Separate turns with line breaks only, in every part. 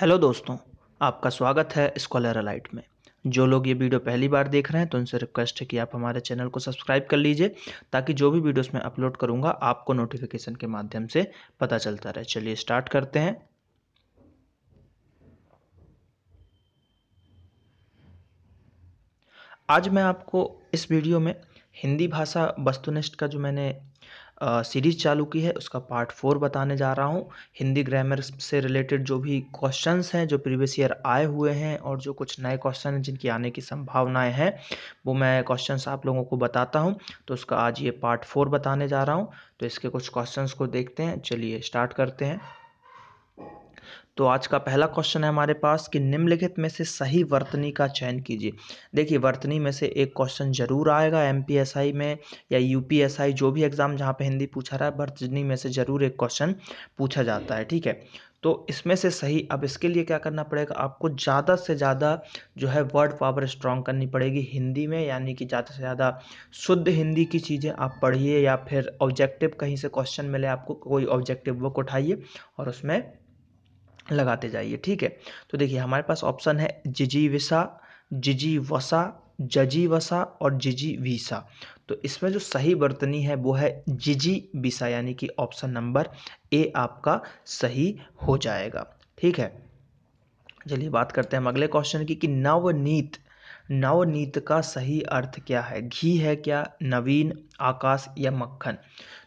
Hello दोस्तों, आपका स्वागत है स्कॉलर अलाइट में। जो लोग ये वीडियो पहली बार देख रहे हैं तो उनसे रिक्वेस्ट है कि आप हमारे चैनल को सब्सक्राइब कर लीजिए ताकि जो भी वीडियोस मैं अपलोड करूंगा आपको नोटिफिकेशन के माध्यम से पता चलता रहे। चलिए स्टार्ट करते हैं। आज मैं आपको इस वीडियो में हिंदी भाषा वस्तुनिष्ठ का जो मैंने सीरीज चालू की है उसका पार्ट 4 बताने जा रहा हूँ। हिंदी ग्रामर से रिलेटेड जो भी क्वेश्चंस हैं जो प्रीवियस ईयर आए हुए हैं और जो कुछ नए क्वेश्चन हैं जिनकी आने की संभावनाएं हैं वो मैं क्वेश्चंस आप लोगों को बताता हूँ। तो उसका आज ये पार्ट 4 बताने जा रहा हूँ। तो इसके कुछ क्वेश्चंस को देखते हैं। चलिए स्टार्ट करते हैं। तो आज का पहला क्वेश्चन है हमारे पास कि निम्नलिखित में से सही वर्तनी का चयन कीजिए। देखिए, वर्तनी में से एक क्वेश्चन जरूर आएगा एमपीएसआई में या यूपीएसआई, जो भी एग्जाम जहाँ पे हिंदी पूछा रहा है वर्तनी में से जरूर एक क्वेश्चन पूछा जाता है। ठीक है, तो इसमें से सही, अब इसके लिए क्या करना पड़ेगा, आपको ज़्यादा से ज़्यादा जो है वर्ड पावर स्ट्रॉन्ग करनी पड़ेगी हिंदी में, यानी कि ज़्यादा से ज़्यादा शुद्ध हिंदी की चीज़ें आप पढ़िए या फिर ऑब्जेक्टिव कहीं से क्वेश्चन मिले आपको, कोई ऑब्जेक्टिव बुक उठाइए और उसमें लगाते जाइए। ठीक है, तो देखिए हमारे पास ऑप्शन है जिजीविसा, जिजीवसा, जजीवसा और जिजीविसा। तो इसमें जो सही वर्तनी है वो है जिजीविसा, यानी कि ऑप्शन नंबर ए आपका सही हो जाएगा। ठीक है, चलिए बात करते हैं हम अगले क्वेश्चन की कि नवनीत, नवनीत का सही अर्थ क्या है। घी है क्या, नवीन, आकाश या मक्खन।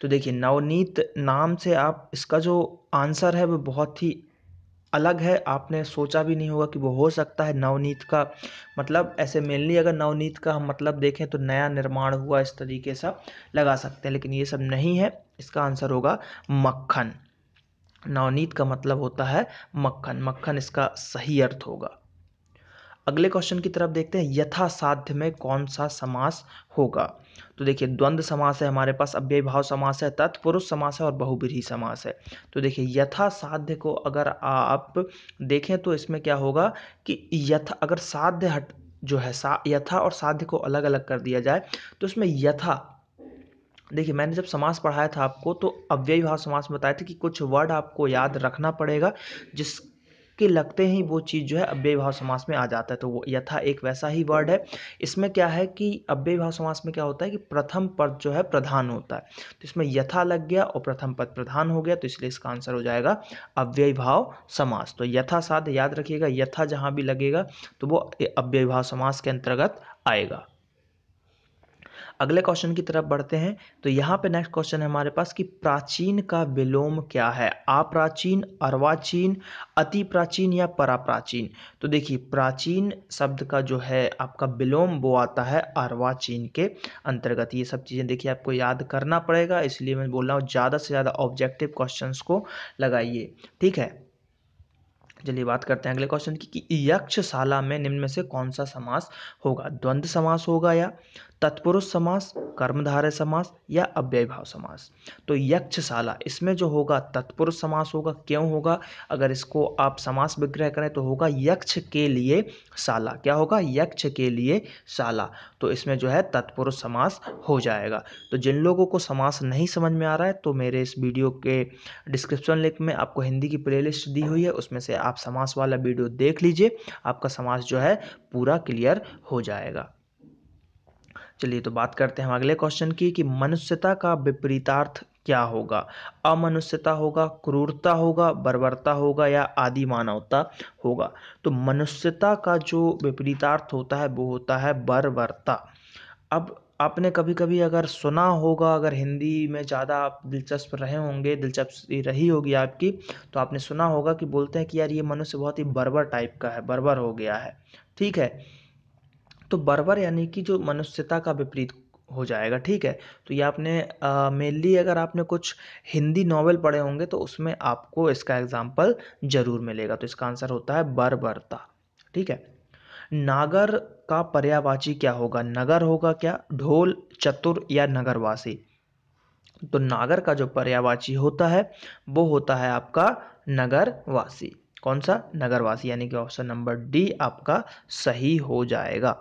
तो देखिए नवनीत नाम से आप, इसका जो आंसर है वो बहुत ही अलग है। आपने सोचा भी नहीं होगा कि वो हो सकता है। नवनीत का मतलब ऐसे मेनली अगर नवनीत का हम मतलब देखें तो नया निर्माण हुआ, इस तरीके से लगा सकते हैं, लेकिन ये सब नहीं है। इसका आंसर होगा मक्खन। नवनीत का मतलब होता है मक्खन, मक्खन इसका सही अर्थ होगा। अगले क्वेश्चन की तरफ देखते हैं, यथासाध्य में कौन सा समास होगा। तो देखिए द्वंद्व समास है हमारे पास, अव्ययी भाव समास है, तत्पुरुष समास है और बहुब्रीहि समास है। तो देखिए यथासाध्य को अगर आप देखें तो इसमें क्या होगा कि यथा, अगर साध्य हट जो है यथा और साध्य को अलग अलग कर दिया जाए तो इसमें यथा, देखिए मैंने जब समास पढ़ाया था आपको तो अव्ययी भाव समास में बताया था कि कुछ वर्ड आपको याद रखना पड़ेगा जिसके लगते ही वो चीज़ जो है अव्ययी भाव समास में आ जाता है। तो वो यथा एक वैसा ही वर्ड है। इसमें क्या है कि अव्ययी भाव समास में क्या होता है कि प्रथम पद जो है प्रधान होता है, तो इसमें यथा लग गया और प्रथम पद प्रधान हो गया, तो इसलिए इसका आंसर हो जाएगा अव्ययी भाव समास। तो यथा साध्य याद रखिएगा, यथा जहाँ भी लगेगा तो वो अव्ययी भाव समास के अंतर्गत आएगा। अगले क्वेश्चन की तरफ बढ़ते हैं। तो यहाँ पे नेक्स्ट क्वेश्चन है हमारे पास कि प्राचीन का विलोम क्या है। अप्राचीन, अर्वाचीन, अति प्राचीन या पराप्राचीन। तो देखिए प्राचीन शब्द का जो है आपका विलोम वो आता है अर्वाचीन के अंतर्गत। ये सब चीज़ें देखिए आपको याद करना पड़ेगा, इसलिए मैं बोल रहा हूँ ज़्यादा से ज़्यादा ऑब्जेक्टिव क्वेश्चंस को लगाइए। ठीक है, चलिए बात करते हैं अगले क्वेश्चन की कि यक्षशाला में निम्न में से कौन सा समास होगा। द्वंद्व समास होगा या तत्पुरुष समास, कर्मधारय समास या अव्ययी भाव समास। तो यक्षशाला इसमें जो होगा तत्पुरुष समास होगा। क्यों होगा, अगर इसको आप समास विग्रह करें तो होगा यक्ष के लिए शाला। क्या होगा, यक्ष के लिए शाला। तो इसमें जो है तत्पुरुष समास हो जाएगा। तो जिन लोगों को समास नहीं समझ में आ रहा है तो मेरे इस वीडियो के डिस्क्रिप्शन लिंक में आपको हिंदी की प्लेलिस्ट दी हुई है, उसमें से आप समास वाला वीडियो देख लीजिए, आपका समास जो है पूरा क्लियर हो जाएगा। चलिए तो बात करते हैं हम अगले क्वेश्चन की कि मनुष्यता का विपरीतार्थ क्या होगा। अमनुष्यता होगा, क्रूरता होगा, बर्बरता होगा या आदि मानवता होगा। तो मनुष्यता का जो विपरीतार्थ होता है वो होता है बर्बरता। अब आपने कभी कभी अगर सुना होगा, अगर हिंदी में ज़्यादा आप दिलचस्प रहे होंगे, दिलचस्पी रही होगी आपकी, तो आपने सुना होगा कि बोलते हैं कि यार ये मनुष्य बहुत ही बर्बर टाइप का है, बर्बर हो गया है। ठीक है, तो बर्बर यानी कि जो मनुष्यता का विपरीत हो जाएगा। ठीक है, तो ये आपने मेनली अगर आपने कुछ हिंदी नॉवेल पढ़े होंगे तो उसमें आपको इसका एग्जाम्पल जरूर मिलेगा। तो इसका आंसर होता है बर्बरता। ठीक है, नागर का पर्यायवाची क्या होगा। नगर होगा क्या, ढोल, चतुर या नगरवासी। तो नागर का जो पर्यायवाची होता है वो होता है आपका नगरवासी। कौन सा, नगरवासी, यानी कि ऑप्शन नंबर डी आपका सही हो जाएगा।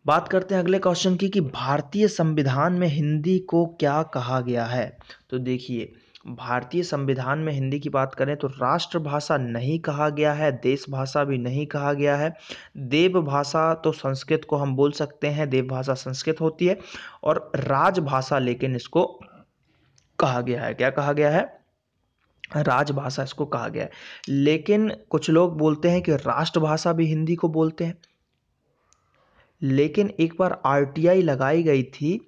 बात करते हैं अगले क्वेश्चन की कि भारतीय संविधान में हिंदी को क्या कहा गया है। तो देखिए भारतीय संविधान में हिंदी की बात करें तो राष्ट्रभाषा नहीं कहा गया है, देश भाषा भी नहीं कहा गया है। देवभाषा तो संस्कृत को हम बोल सकते हैं, देवभाषा संस्कृत होती है, और राजभाषा लेकिन इसको कहा गया है। क्या कहा गया है? राजभाषा इसको कहा गया है। लेकिन कुछ लोग बोलते हैं कि राष्ट्रभाषा भी हिंदी को बोलते हैं। लेकिन एक बार आरटीआई लगाई गई थी,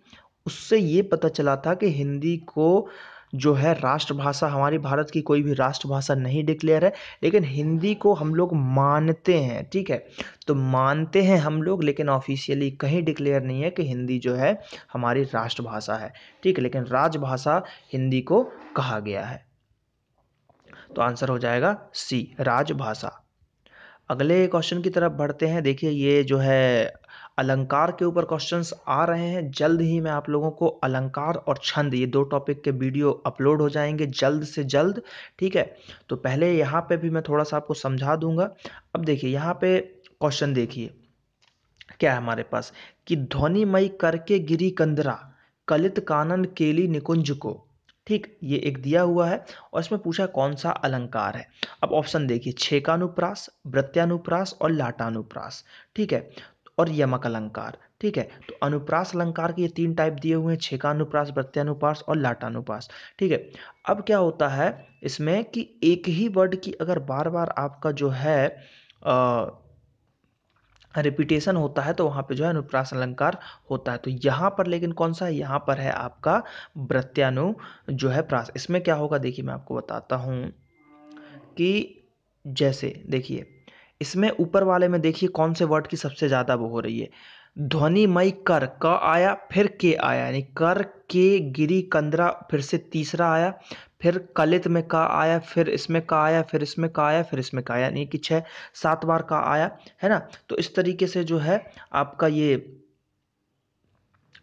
उससे ये पता चला था कि हिंदी को जो है राष्ट्रभाषा, हमारी भारत की कोई भी राष्ट्रभाषा नहीं डिक्लेयर है, लेकिन हिंदी को हम लोग मानते हैं। ठीक है, तो मानते हैं हम लोग, लेकिन ऑफिशियली कहीं डिक्लेयर नहीं है कि हिंदी जो है हमारी राष्ट्रभाषा है। ठीक है, लेकिन राजभाषा हिंदी को कहा गया है। तो आंसर हो जाएगा सी, राजभाषा। अगले क्वेश्चन की तरफ बढ़ते हैं। देखिए, ये जो है अलंकार के ऊपर क्वेश्चंस आ रहे हैं। जल्द ही मैं आप लोगों को अलंकार और छंद, ये दो टॉपिक के वीडियो अपलोड हो जाएंगे जल्द से जल्द। ठीक है, तो पहले यहाँ पे भी मैं थोड़ा सा आपको समझा दूंगा। अब देखिए यहाँ पे क्वेश्चन देखिए क्या है हमारे पास, कि ध्वनिमयी करके गिरी कंदरा, कलित कानन केली निकुंज को। ठीक, ये एक दिया हुआ है और इसमें पूछा कौन सा अलंकार है। अब ऑप्शन देखिए, छेकानुप्रास, वृत्यानुप्रास और लाटानुप्रास। ठीक है, और यमक अलंकार। ठीक है, तो अनुप्रास अलंकार के ये तीन टाइप दिए हुए हैं, छेकानुप्रास, वृत्यानुप्रास और लाटानुप्रास। ठीक है, अब क्या होता है इसमें कि एक ही वर्ड की अगर बार बार आपका जो है रिपीटेशन होता है तो वहाँ पे जो है अनुप्रास अलंकार होता है। तो यहाँ पर लेकिन कौन सा है, यहाँ पर है आपका वृत्यानु जो है प्रास। इसमें क्या होगा देखिए मैं आपको बताता हूँ कि जैसे देखिए इसमें ऊपर वाले में देखिए कौन से वर्ड की सबसे ज़्यादा वो हो रही है, ध्वनिमय कर, क आया फिर के आया, यानी कर के गिरी कंदरा, फिर से तीसरा आया, फिर कलित में का आया, फिर इसमें का आया, फिर इसमें का आया, फिर इसमें का आया, यानी कि 6-7 बार का आया है ना। तो इस तरीके से जो है आपका ये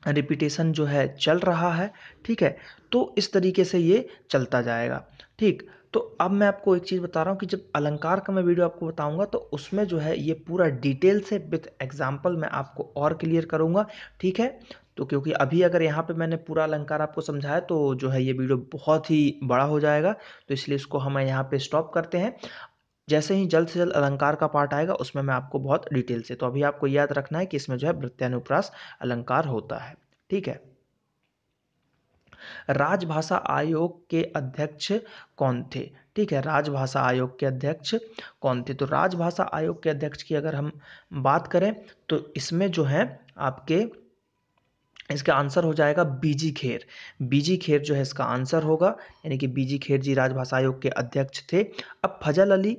रिपीटेशन जो है चल रहा है। ठीक है, तो इस तरीके से ये चलता जाएगा। ठीक, तो अब मैं आपको एक चीज़ बता रहा हूँ कि जब अलंकार का मैं वीडियो आपको बताऊंगा तो उसमें जो है ये पूरा डिटेल से विथ एग्जाम्पल मैं आपको और क्लियर करूंगा। ठीक है, तो क्योंकि अभी अगर यहाँ पे मैंने पूरा अलंकार आपको समझाया तो जो है ये वीडियो बहुत ही बड़ा हो जाएगा, तो इसलिए इसको हम यहाँ पे स्टॉप करते हैं। जैसे ही जल्द से जल्द अलंकार का पार्ट आएगा उसमें मैं आपको बहुत डिटेल से, तो अभी आपको याद रखना है कि इसमें जो है वृत्यानुप्रास अलंकार होता है। ठीक है, राजभाषा आयोग के अध्यक्ष कौन थे? ठीक है, राजभाषा आयोग के अध्यक्ष कौन थे? तो राजभाषा आयोग के अध्यक्ष की अगर हम बात करें तो इसमें जो है आपके, इसका आंसर हो जाएगा बीजी खेर। बीजी खेर जो है इसका आंसर होगा, यानी कि बीजी खेर जी राजभाषा आयोग के अध्यक्ष थे। अब फजल अली,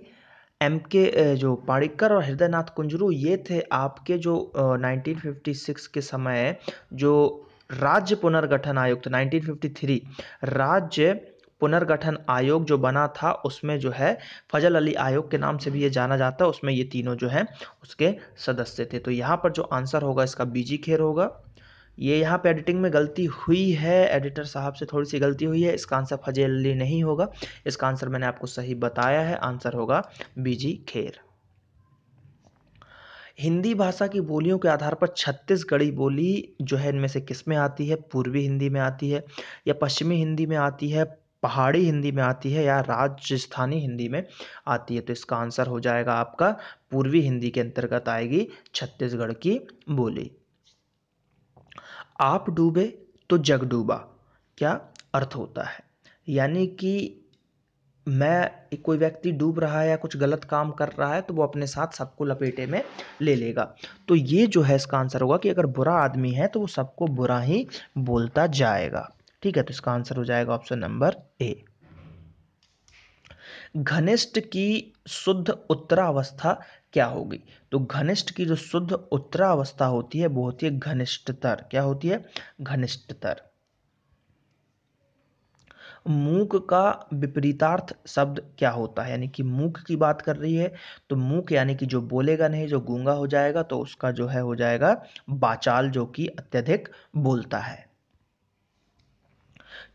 एम के जो पारिकर और हृदयनाथ कुंजरू, ये थे आपके जो 1956 के समय जो राज्य पुनर्गठन आयोग था, 1953 राज्य पुनर्गठन आयोग जो बना था उसमें जो है फजल अली आयोग के नाम से भी ये जाना जाता है, उसमें ये तीनों जो हैं उसके सदस्य थे। तो यहाँ पर जो आंसर होगा इसका बीजी खेर होगा। ये यहाँ पे एडिटिंग में गलती हुई है, एडिटर साहब से थोड़ी सी गलती हुई है, इसका आंसर फजल अली नहीं होगा, इसका आंसर मैंने आपको सही बताया है, आंसर होगा बीजी खेर। हिंदी भाषा की बोलियों के आधार पर छत्तीसगढ़ी बोली जो है इनमें से किस में आती है? पूर्वी हिंदी में आती है, या पश्चिमी हिंदी में आती है, पहाड़ी हिंदी में आती है, या राजस्थानी हिंदी में आती है? तो इसका आंसर हो जाएगा आपका पूर्वी हिंदी के अंतर्गत आएगी छत्तीसगढ़ की बोली। आप डूबे तो जग डूबा, क्या अर्थ होता है? यानी कि मैं, कोई व्यक्ति डूब रहा है या कुछ गलत काम कर रहा है तो वो अपने साथ सबको लपेटे में ले लेगा। तो ये जो है इसका आंसर होगा कि अगर बुरा आदमी है तो वो सबको बुरा ही बोलता जाएगा। ठीक है, तो इसका आंसर हो जाएगा ऑप्शन नंबर ए। घनिष्ठ की शुद्ध उत्तरावस्था क्या होगी? तो घनिष्ठ की जो शुद्ध उत्तरावस्था होती है वो होती है घनिष्ठतर। क्या होती है? घनिष्ठतर। मूक का विपरीतार्थ शब्द क्या होता है? यानी कि मूक की बात कर रही है तो मूक यानी कि जो बोलेगा नहीं, जो गूंगा हो जाएगा, तो उसका जो है हो जाएगा वाचाल, जो कि अत्यधिक बोलता है।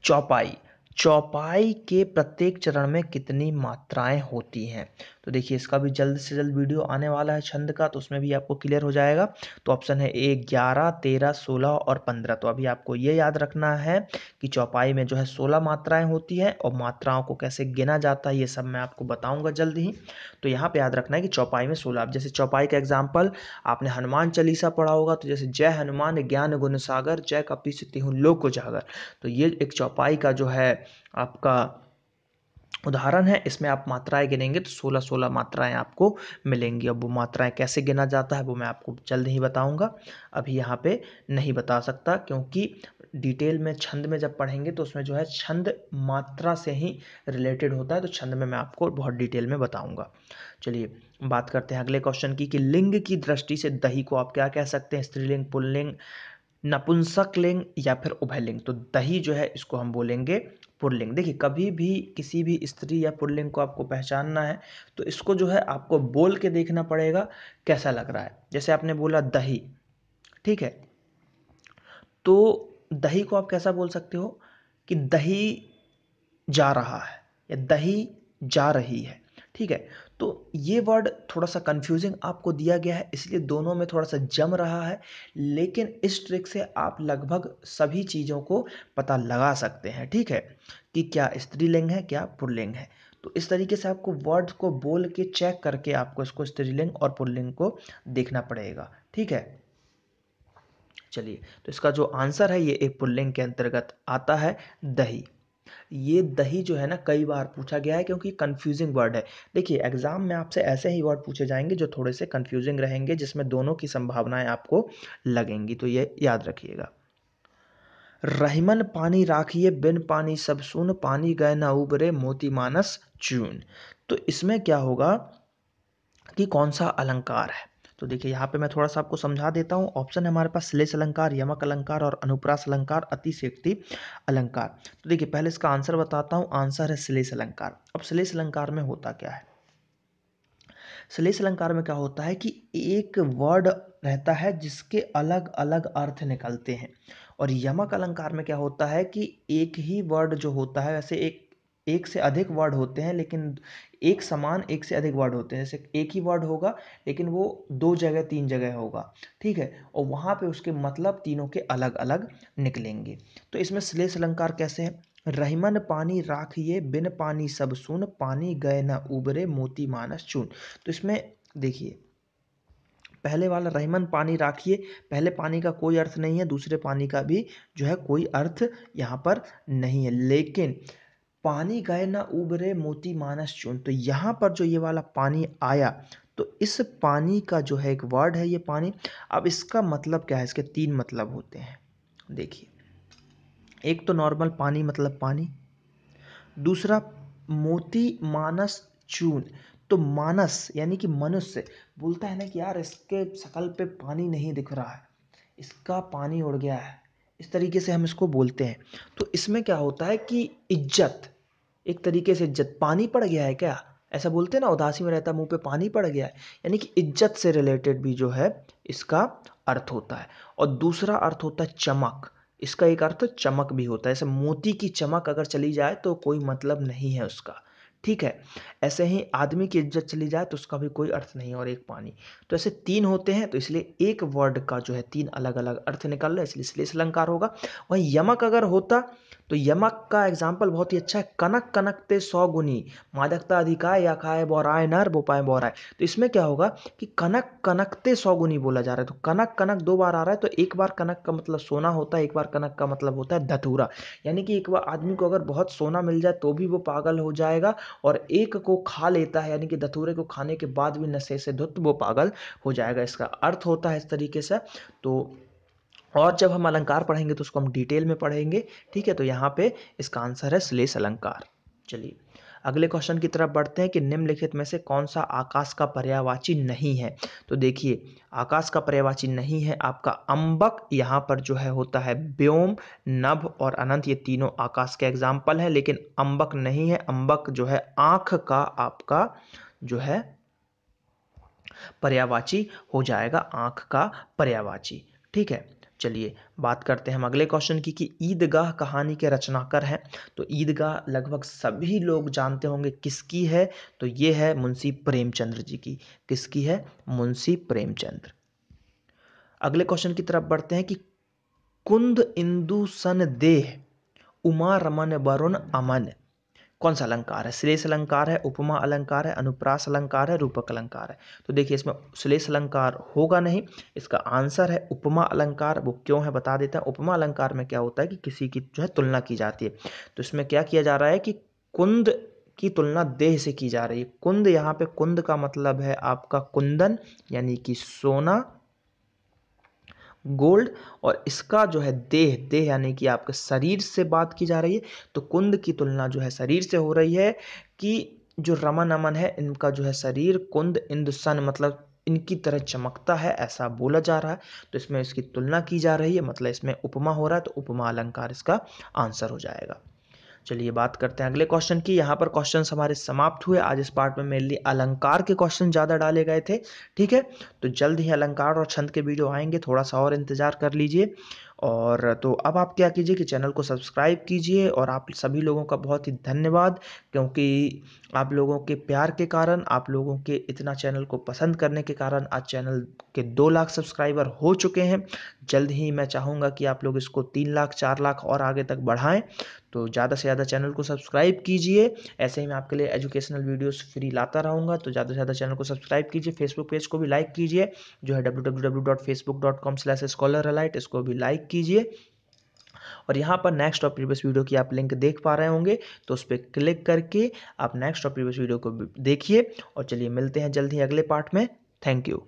चौपाई, चौपाई के प्रत्येक चरण में कितनी मात्राएं होती हैं? तो देखिए इसका भी जल्द से जल्द वीडियो आने वाला है छंद का, तो उसमें भी आपको क्लियर हो जाएगा। तो ऑप्शन है ए 11, 13, 16 और 15। तो अभी आपको ये याद रखना है कि चौपाई में जो है 16 मात्राएं होती हैं और मात्राओं को कैसे गिना जाता है ये सब मैं आपको बताऊंगा जल्द ही। तो यहाँ पे याद रखना है कि चौपाई में 16। अब जैसे चौपाई का एग्जाम्पल आपने हनुमान चालीसा पढ़ा होगा, तो जैसे जय हनुमान ज्ञान गुण सागर, जय कपीस तिहुँ लोक उजागर। तो ये एक चौपाई का जो है आपका उदाहरण है। इसमें आप मात्राएं गिनेंगे तो 16-16 मात्राएं आपको मिलेंगी। अब वो मात्राएं कैसे गिना जाता है वो मैं आपको जल्द ही बताऊंगा, अभी यहाँ पे नहीं बता सकता, क्योंकि डिटेल में छंद में जब पढ़ेंगे तो उसमें जो है छंद मात्रा से ही रिलेटेड होता है, तो छंद में मैं आपको बहुत डिटेल में बताऊंगा। चलिए बात करते हैं अगले क्वेश्चन की, कि लिंग की दृष्टि से दही को आप क्या कह सकते हैं? स्त्रीलिंग, पुल्लिंग, नपुंसक लिंग या फिर उभयलिंग? तो दही जो है इसको हम बोलेंगे पुल्लिंग। देखिए कभी भी किसी भी स्त्री या पुल्लिंग को आपको पहचानना है तो इसको जो है आपको बोल के देखना पड़ेगा कैसा लग रहा है। जैसे आपने बोला दही, ठीक है, तो दही को आप कैसा बोल सकते हो कि दही जा रहा है या दही जा रही है, ठीक है। तो ये वर्ड थोड़ा सा कंफ्यूजिंग आपको दिया गया है, इसलिए दोनों में थोड़ा सा जम रहा है, लेकिन इस ट्रिक से आप लगभग सभी चीज़ों को पता लगा सकते हैं, ठीक है, कि क्या स्त्रीलिंग है क्या पुल्लिंग है। तो इस तरीके से आपको वर्ड को बोल के चेक करके आपको इसको स्त्रीलिंग और पुल्लिंग को देखना पड़ेगा, ठीक है। चलिए तो इसका जो आंसर है ये एक पुल्लिंग के अंतर्गत आता है, दही। ये दही जो है ना कई बार पूछा गया है क्योंकि कंफ्यूजिंग वर्ड है। देखिए एग्जाम में आपसे ऐसे ही वर्ड पूछे जाएंगे जो थोड़े से कंफ्यूजिंग रहेंगे, जिसमें दोनों की संभावनाएं आपको लगेंगी, तो ये याद रखिएगा। रहीमन पानी राखिए बिन पानी सब सून, पानी गए न उबरे मोती मानस चून। तो इसमें क्या होगा कि कौन सा अलंकार है? तो देखिए यहाँ पे मैं थोड़ा सा आपको समझा देता हूँ। ऑप्शन है हमारे पास श्लेष अलंकार, यमक अलंकार और अनुप्रास अलंकार, अतिशयोक्ति अलंकार। तो देखिए पहले इसका आंसर बताता हूँ। आंसर है श्लेष अलंकार। अब श्लेष अलंकार में होता क्या है? श्लेष अलंकार में क्या होता है कि एक वर्ड रहता है जिसके अलग अलग अर्थ निकलते हैं, और यमक अलंकार में क्या होता है कि एक ही वर्ड जो होता है, वैसे एक से अधिक वर्ड होते हैं लेकिन एक समान एक से अधिक वर्ड होते हैं। जैसे एक ही वर्ड होगा लेकिन वो 2 जगह 3 जगह होगा, ठीक है, और वहाँ पे उसके मतलब तीनों के अलग अलग निकलेंगे। तो इसमें श्लेष अलंकार कैसे है? रहीमन पानी राखिए बिन पानी सब सून, पानी गए न उबरे मोती मानस चून। तो इसमें देखिए पहले वाला रहीमन पानी राखिए, पहले पानी का कोई अर्थ नहीं है, दूसरे पानी का भी जो है कोई अर्थ यहाँ पर नहीं है, लेकिन पानी गए ना उबरे मोती मानस चून, तो यहाँ पर जो ये वाला पानी आया, तो इस पानी का जो है एक वर्ड है ये पानी। अब इसका मतलब क्या है? इसके 3 मतलब होते हैं। देखिए एक तो नॉर्मल पानी मतलब पानी, दूसरा मोती मानस चून। तो मानस यानी कि मनुष्य बोलता है ना कि यार इसके शकल पे पानी नहीं दिख रहा है, इसका पानी उड़ गया है, इस तरीके से हम इसको बोलते हैं। तो इसमें क्या होता है कि इज्जत, एक तरीके से इज्जत, पानी पड़ गया है क्या, ऐसा बोलते हैं ना, उदासी में रहता मुंह पे पानी पड़ गया है, यानी कि इज्जत से रिलेटेड भी जो है इसका अर्थ होता है। और दूसरा अर्थ होता है चमक। इसका एक अर्थ चमक भी होता है, जैसे मोती की चमक अगर चली जाए तो कोई मतलब नहीं है उसका, ठीक है। ऐसे ही आदमी की इज्जत चली जाए तो उसका भी कोई अर्थ नहीं है, और एक पानी। तो ऐसे 3 होते हैं, तो इसलिए एक वर्ड का जो है 3 अलग अलग अर्थ निकल रहा है, इसलिए श्लेष अलंकार होगा। वहीं यमक अगर होता तो यमक का एग्जाम्पल बहुत ही अच्छा है, कनक कनकते 100 गुनी, मादकता अधिकाय या खाए बोराए नर वो पाए बोराए। तो इसमें क्या होगा कि कनक कनकते 100 गुनी बोला जा रहा है, तो कनक कनक 2 बार आ रहा है, तो एक बार कनक का मतलब सोना होता है, एक बार कनक का मतलब होता है धतूरा। यानी कि एक बार आदमी को अगर बहुत सोना मिल जाए तो भी वो पागल हो जाएगा, और एक को खा लेता है यानी कि धतूरे को खाने के बाद भी नशे से धुत वो पागल हो जाएगा, इसका अर्थ होता है इस तरीके से। तो और जब हम अलंकार पढ़ेंगे तो उसको हम डिटेल में पढ़ेंगे, ठीक है। तो यहाँ पे इसका आंसर है श्लेष अलंकार। चलिए अगले क्वेश्चन की तरफ बढ़ते हैं कि निम्नलिखित में से कौन सा आकाश का पर्यायवाची नहीं है? तो देखिए आकाश का पर्यायवाची नहीं है आपका अंबक, यहाँ पर जो है होता है व्योम, नभ और अनंत, ये तीनों आकाश के एग्जाम्पल हैं, लेकिन अंबक नहीं है। अंबक जो है आंख का आपका जो है पर्यायवाची हो जाएगा, आंख का पर्यायवाची, ठीक है। चलिए बात करते हैं हम अगले क्वेश्चन की कि ईदगाह कहानी के रचनाकार हैं। तो ईदगाह लगभग सभी लोग जानते होंगे किसकी है, तो ये है मुंशी प्रेमचंद्र जी की। किसकी है? मुंशी प्रेमचंद्र। अगले क्वेश्चन की तरफ बढ़ते हैं कि कुंद इंदु सन देह उमा रमन वरुण अमन कौन सा अलंकार है? श्लेष अलंकार है, उपमा अलंकार है, अनुप्रास अलंकार है, रूपक अलंकार है। तो देखिए इसमें श्लेष अलंकार होगा नहीं, इसका आंसर है उपमा अलंकार। वो क्यों है बता देता है। उपमा अलंकार में क्या होता है कि किसी की जो है तुलना की जाती है। तो इसमें क्या किया जा रहा है कि कुंद की तुलना देह से की जा रही है। कुंद, यहाँ पे कुंद का मतलब है आपका कुंदन यानी कि सोना, गोल्ड, और इसका जो है देह, देह यानी कि आपके शरीर से बात की जा रही है। तो कुंद की तुलना जो है शरीर से हो रही है कि जो रमन अमन है इनका जो है शरीर कुंद इंद्र सन मतलब इनकी तरह चमकता है, ऐसा बोला जा रहा है। तो इसमें इसकी तुलना की जा रही है, मतलब इसमें उपमा हो रहा है, तो उपमा अलंकार इसका आंसर हो जाएगा। चलिए बात करते हैं अगले क्वेश्चन की। यहाँ पर क्वेश्चंस हमारे समाप्त हुए। आज इस पार्ट में मेरे लिए अलंकार के क्वेश्चन ज़्यादा डाले गए थे। ठीक है, तो जल्द ही अलंकार और छंद के वीडियो आएंगे, थोड़ा सा और इंतजार कर लीजिए। और तो अब आप क्या कीजिए कि चैनल को सब्सक्राइब कीजिए। और आप सभी लोगों का बहुत ही धन्यवाद, क्योंकि आप लोगों के प्यार के कारण, आप लोगों के इतना चैनल को पसंद करने के कारण आज चैनल के 2 लाख सब्सक्राइबर हो चुके हैं। जल्द ही मैं चाहूँगा कि आप लोग इसको 3 लाख 4 लाख और आगे तक बढ़ाएं। तो ज़्यादा से ज़्यादा चैनल को सब्सक्राइब कीजिए। ऐसे ही मैं आपके लिए एजुकेशनल वीडियोस फ्री लाता रहूँगा। तो ज़्यादा से ज़्यादा चैनल को सब्सक्राइब कीजिए। फेसबुक पेज को भी लाइक कीजिए, जो है www.facebook.com/scholaralite, इसको भी लाइक कीजिए। और यहाँ पर नेक्स्ट और प्रीवियस वीडियो की आप लिंक देख पा रहे होंगे, तो उस पर क्लिक करके आप नेक्स्ट और प्रीवियस वीडियो को देखिए। और चलिए मिलते हैं जल्द ही अगले पार्ट में। Thank you.